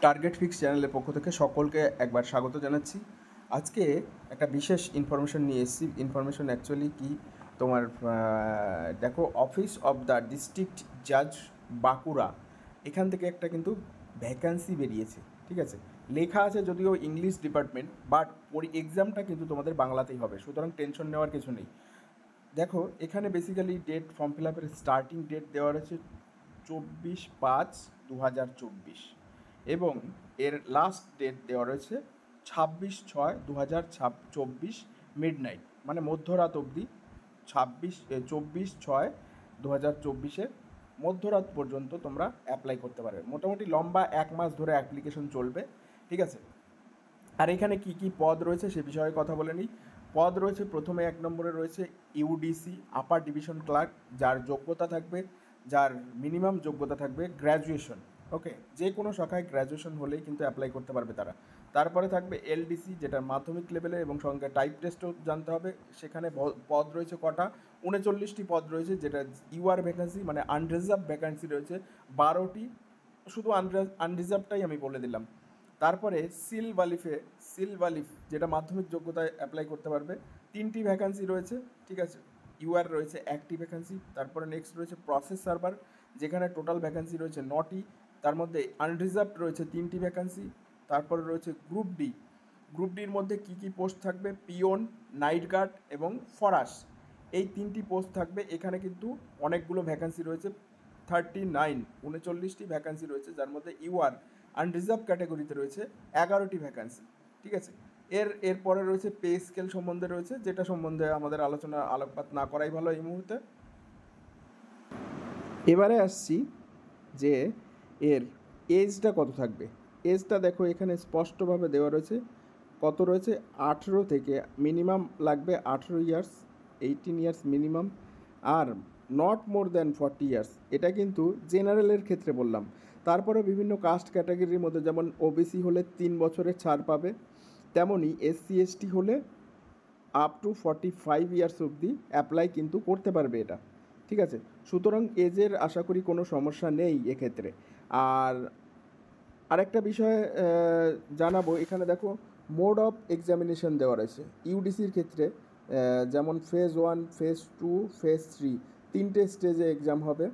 Target fix চ্যানেলের পক্ষ থেকে সকলকে একবার স্বাগত জানাচ্ছি। আজকে একটা বিশেষ ইনফরমেশন নিয়ে এসেছি। ইনফরমেশন অ্যাকচুয়ালি কি, তোমার দেখো, অফিস অফ দ্য ডিস্ট্রিক্ট জাজ বাঁকুড়া, এখান থেকে একটা কিন্তু ভ্যাকান্সি বেরিয়েছে। ঠিক আছে, লেখা আছে যদিও ইংলিশ ডিপার্টমেন্ট, বাট এক্সামটা কিন্তু তোমাদের বাংলাতেই হবে, সুতরাং টেনশন নেওয়ার কিছু নেই। দেখো, এখানে বেসিক্যালি ডেট, ফর্ম ফিল আপের স্টার্টিং ডেট দেওয়া রয়েছে 24/5/2024 এবং এর লাস্ট ডেট দেওয়া রয়েছে 26/6/2024 মিডনাইট, মানে মধ্যরাত অবধি। 24/6/2024 মধ্যরাত পর্যন্ত তোমরা অ্যাপ্লাই করতে পারবে। মোটামুটি লম্বা 1 মাস ধরে অ্যাপ্লিকেশন চলবে। ঠিক আছে, আর এখানে কি কি পদ রয়েছে সে বিষয়ে কথা বলে নিই। পদ রয়েছে, প্রথমে 1 নম্বরে রয়েছে ইউডিসি আপার ডিভিশন ক্লার্ক, যার যোগ্যতা থাকবে, যার মিনিমাম যোগ্যতা থাকবে গ্র্যাজুয়েশন। ওকে, যে কোনো শাখায় গ্র্যাজুয়েশন হলেই কিন্তু অ্যাপ্লাই করতে পারবে তারা। তারপরে থাকবে এলডিসি, যেটা মাধ্যমিক লেভেলে, এবং সঙ্গে টাইপ টেস্টও জানতে হবে। সেখানে পদ রয়েছে কটা? 39টি পদ রয়েছে, যেটা ইউআর ভ্যাকান্সি, মানে আনরিজার্ভ ভ্যাকান্সি রয়েছে 12টি। শুধু আনরিজার্ভটাই আমি বলে দিলাম। তারপরে সিলভালিফ, যেটা মাধ্যমিক যোগ্যতায় অ্যাপ্লাই করতে পারবে, 3টি ভ্যাকান্সি রয়েছে। ঠিক আছে, ইউআর রয়েছে 1টি ভ্যাকান্সি। তারপরে নেক্সট রয়েছে প্রসেস সার্ভার, যেখানে টোটাল ভ্যাকান্সি রয়েছে 9টি, তার মধ্যে আনরিজার্ভড রয়েছে 3টি ভ্যাকান্সি। তারপরে রয়েছে গ্রুপ ডির মধ্যে কি কি পোস্ট থাকবে? পিওন, নাইট গার্ড এবং ফরাস, এই 3টি পোস্ট থাকবে। এখানে কিন্তু অনেকগুলো ভ্যাকান্সি রয়েছে, 39টি ভ্যাকান্সি রয়েছে, যার মধ্যে ইউআর আনরিজার্ভ ক্যাটাগরিতে রয়েছে 11টি ভ্যাকান্সি। ঠিক আছে, এরপরে রয়েছে পে স্কেল সম্বন্ধে রয়েছে, যেটা সম্বন্ধে আমাদের আলোকপাত না করাই ভালো এই মুহূর্তে। এবারে আসছি যে এর এজটা কত থাকবে। এজটা দেখো, এখানে স্পষ্টভাবে দেওয়া রয়েছে। কত রয়েছে? 18 থেকে মিনিমাম লাগবে 18 years, 18 years minimum, are not more than 40 years. এটা কিন্তু জেনারেলের ক্ষেত্রে বললাম। তারপরে বিভিন্ন কাস্ট ক্যাটাগরির মধ্যে, যেমন ওবিসি হলে 3 বছরের ছাড় পাবে, তেমনই এসসি এসটি হলে আপ টু 45 ইয়ার্স অবধি অ্যাপ্লাই কিন্তু করতে পারবে এটা। ঠিক আছে, সুতরাং এজের আশা করি কোনো সমস্যা নেই এক্ষেত্রে। আর আরেকটা বিষয় জানাবো, এখানে দেখো মোড অফ এক্সামিনেশন দেওয়া রয়েছে ইউডিসির ক্ষেত্রে। যেমন ফেজ 1, ফেজ 2, ফেজ 3, 3টে স্টেজে এক্সাম হবে।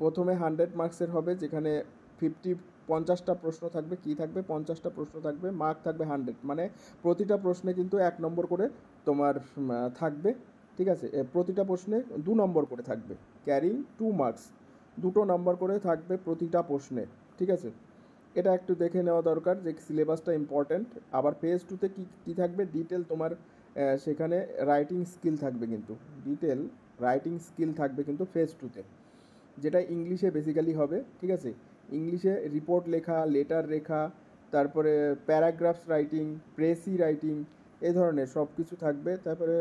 প্রথমে 100 মার্কসের হবে, যেখানে 50টা প্রশ্ন থাকবে। কি থাকবে? 50টা প্রশ্ন থাকবে, মার্ক থাকবে 100, মানে প্রতিটা প্রশ্নে কিন্তু 1 নম্বর করে তোমার থাকবে। ঠিক আছে, প্রতিটা প্রশ্নে 2 নম্বর করে থাকবে, ক্যারিং 2 মার্কস, 2 নম্বর করে থাকবে প্রতিটা প্রশ্নে। ঠিক আছে, এটা একটু দেখে নেওয়া দরকার যে সিলেবাসটা ইম্পর্ট্যান্ট। আবার ফেজ 2তে কী থাকবে? ডিটেল তোমার সেখানে রাইটিং স্কিল থাকবে, কিন্তু ডিটেল রাইটিং স্কিল থাকবে কিন্তু ফেজ 2তে, যেটা ইংলিশে বেসিক্যালি হবে। ঠিক আছে, ইংলিশে রিপোর্ট লেখা, লেটার লেখা, তারপরে প্যারাগ্রাফস রাইটিং, প্রেসি রাইটিং, এই ধরনের সব কিছু থাকবে। তারপরে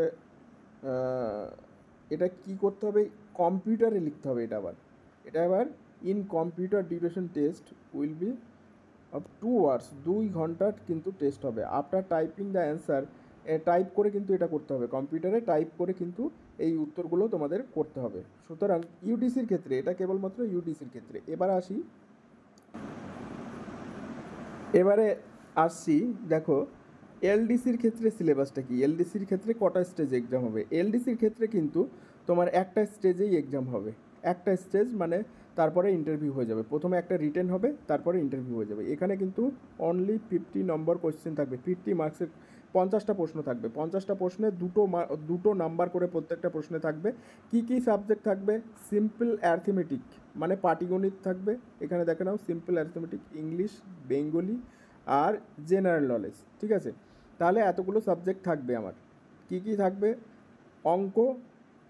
এটা কি করতে হবে? কম্পিউটারে লিখতে হবে। এটা আবার in computer duration test will be of 2 hours, 2 ঘন্টার কিন্তু টেস্ট হবে। After typing the answer, type করে কিন্তু এটা করতে হবে, কম্পিউটারে টাইপ করে কিন্তু এই উত্তরগুলো তোমাদের করতে হবে। সুতরাং ইউডিসির ক্ষেত্রে এটা কেবলমাত্র ইউডিসির ক্ষেত্রে। এবারে আসছি, দেখো এলডিসির ক্ষেত্রে সিলেবাসটা কি। এলডিসির ক্ষেত্রে কটা স্টেজ এক্সাম হবে? এলডিসির ক্ষেত্রে কিন্তু তোমার একটা স্টেজেই এক্সাম হবে, একটা স্টেজ, মানে তারপরে ইন্টারভিউ হয়ে যাবে। প্রথমে একটা রিটেন হবে, তারপরে ইন্টারভিউ হয়ে যাবে। এখানে কিন্তু অনলি 50 নম্বর কোয়েশ্চেন থাকবে, 50 মার্কসের 50টা প্রশ্ন থাকবে। 50টা প্রশ্নে দুটো নাম্বার করে প্রত্যেকটা প্রশ্নে থাকবে। কি কি সাবজেক্ট থাকবে? সিম্পল অ্যারিথমেটিক, মানে পাটিগণিত থাকবে। এখানে দেখে নাও, সিম্পল অ্যারিথমেটিক, ইংলিশ, বেঙ্গলি আর জেনারেল নলেজ। ঠিক আছে, তাহলে এতগুলো সাবজেক্ট থাকবে আমার। কি কি থাকবে? অঙ্ক,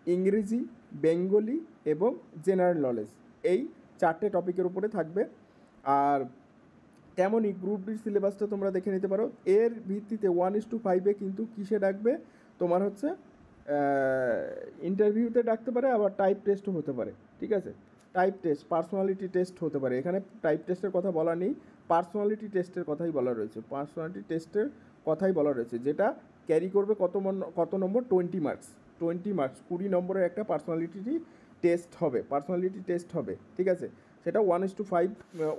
ইংরেজি, বেঙ্গলি এবং জেনারেল নলেজ, এই 4টে টপিকের উপরে থাকবে। আর তেমনই গ্রুপ ডির সিলেবাসটা তোমরা দেখে নিতে পারো। এর ভিত্তিতে 1:5 কিন্তু কিসে ডাকবে? তোমার হচ্ছে ইন্টারভিউতে ডাকতে পারে, আবার টাইপ টেস্টও হতে পারে। ঠিক আছে, টাইপ টেস্ট, পার্সোনালিটি টেস্ট হতে পারে। এখানে টাইপ টেস্টের কথা বলা নেই, পার্সোনালিটি টেস্টের কথাই বলা রয়েছে, যেটা ক্যারি করবে কত নম্বর? 20 মার্কস। 20 নম্বরের একটা পার্সোনালিটি টেস্ট হবে। ঠিক আছে, সেটা 1:5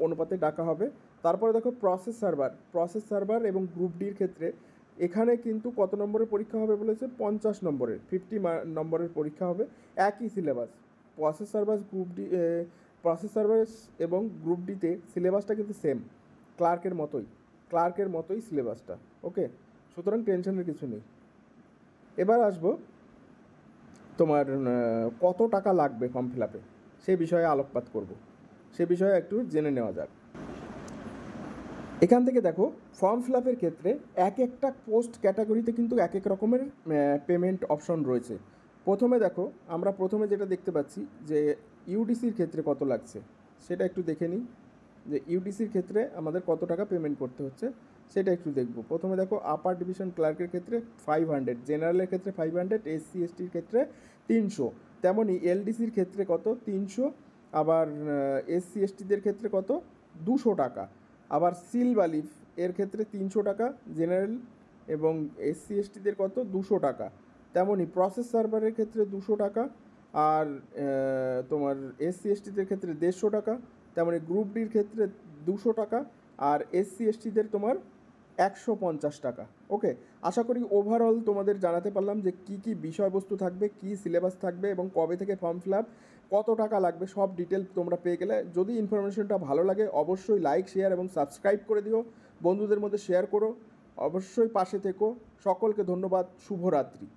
অনুপাতে ডাকা হবে। তারপরে দেখো প্রসেস সার্ভার এবং গ্রুপ ডির ক্ষেত্রে এখানে কিন্তু কত নম্বরের পরীক্ষা হবে বলেছে, 50 নম্বরের, 50 নম্বরের পরীক্ষা হবে। একই syllabus, process server group D, process server এবং গ্রুপ ডিতে সিলেবাসটা কিন্তু সেম, ক্লার্কের মতোই সিলেবাসটা। ওকে, সুতরাং টেনশনের কিছু নেই। এবার আসবো তোমার কত টাকা লাগবে ফর্ম ফিল আপে, সে বিষয়ে আলোকপাত করব, সে বিষয়ে একটু জেনে নেওয়া যাক। এখান থেকে দেখো ফর্ম ফিল আপের ক্ষেত্রে এক একটা পোস্ট ক্যাটাগরিতে কিন্তু এক এক রকমের পেমেন্ট অপশন রয়েছে। প্রথমে দেখো, আমরা প্রথমে যেটা দেখতে পাচ্ছি যে ইউডিসির ক্ষেত্রে কত লাগছে সেটা একটু দেখে নিই, যে ইউডিসির ক্ষেত্রে আমাদের কত টাকা পেমেন্ট করতে হচ্ছে সেটা একটু দেখব। প্রথমে দেখো আপার ডিভিশন ক্লার্কের ক্ষেত্রে 500, জেনারেলের ক্ষেত্রে 500, এসসি এসটির ক্ষেত্রে 300, তেমনই এলডিসির ক্ষেত্রে কত 300, আবার এসসি এসটিদের ক্ষেত্রে কত 200 টাকা, আবার সিল বালিফ এর ক্ষেত্রে 300 টাকা জেনারেল এবং এসসি এসটিদের কত 200 টাকা, তেমনই প্রসেস সার্ভারের ক্ষেত্রে 200 টাকা, আর তোমার এসসি এসটিদের ক্ষেত্রে 150 টাকা, তেমনই গ্রুপ ডির ক্ষেত্রে 200 টাকা, আর এসসি এসটিদের তোমার 150 টাকা। ওকে, আশা করি ওভারঅল তোমাদের জানাতে পারলাম যে কী কী বিষয়বস্তু থাকবে, কী সিলেবাস থাকবে এবং কবে থেকে ফর্ম ফিল আপ, কত টাকা লাগবে, সব ডিটেল তোমরা পেয়ে গেলে। যদি ইনফরমেশনটা ভালো লাগে অবশ্যই লাইক, শেয়ার এবং সাবস্ক্রাইব করে দিও, বন্ধুদের মধ্যে শেয়ার করো, অবশ্যই পাশে থেকো। সকলকে ধন্যবাদ, শুভরাত্রি।